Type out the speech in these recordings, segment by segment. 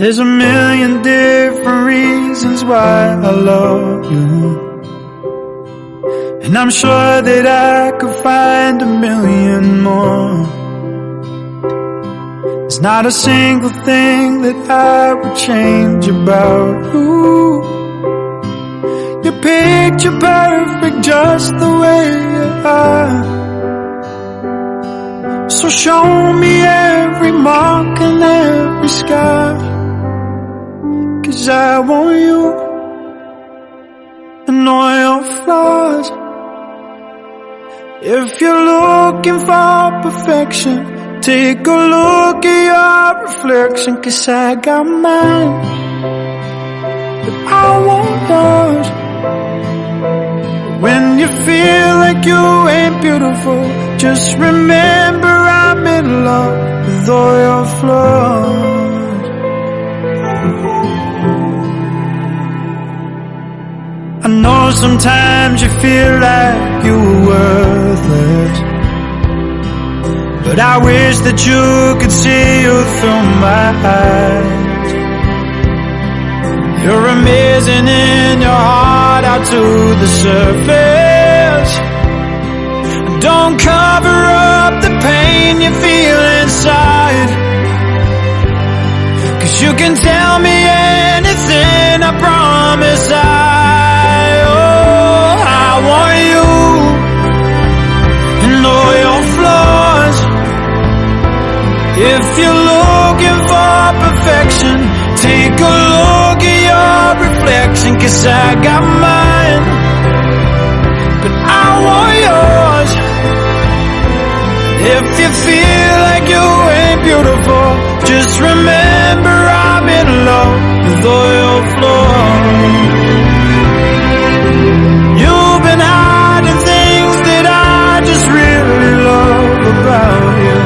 There's a million different reasons why I love you, and I'm sure that I could find a million more. There's not a single thing that I would change about you. You're picture perfect just the way you are. So show me every mark and every scar, 'cause I want you and all your flaws. If you're looking for perfection, take a look at your reflection, 'cause I got mine, but I want yours. When you feel like you ain't beautiful, just remember I'm in love with all your flaws. I know sometimes you feel like you're worthless, but I wish that you could see you through my eyes. You're amazing in your heart out to the surface. Don't cover up the pain you feel inside, 'cause you can tell me anything, I promise I want you and all your flaws. If you're looking for perfection, take a look at your reflection, 'cause I got mine, but I want yours. If you feel like you ain't beautiful, just remember I'm in love with all your flaws. You've been hiding things that I just really love about you,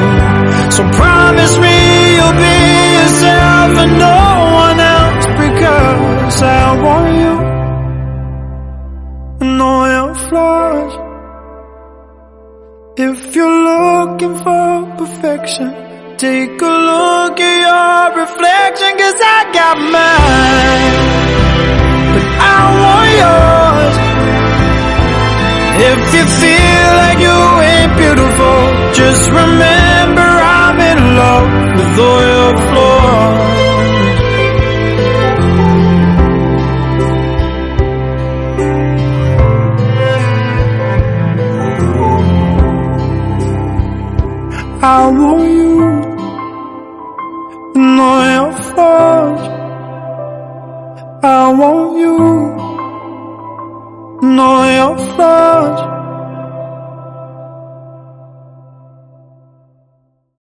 so promise me you'll be yourself and no one else, because I want you and all your flaws. If you're looking for perfection, take a look at your reflection, 'cause I got mine, but I want yours. If you feel like you ain't beautiful, just remember I'm in love with all your flaws. I want you and all your flaws. I want you and all your flaws.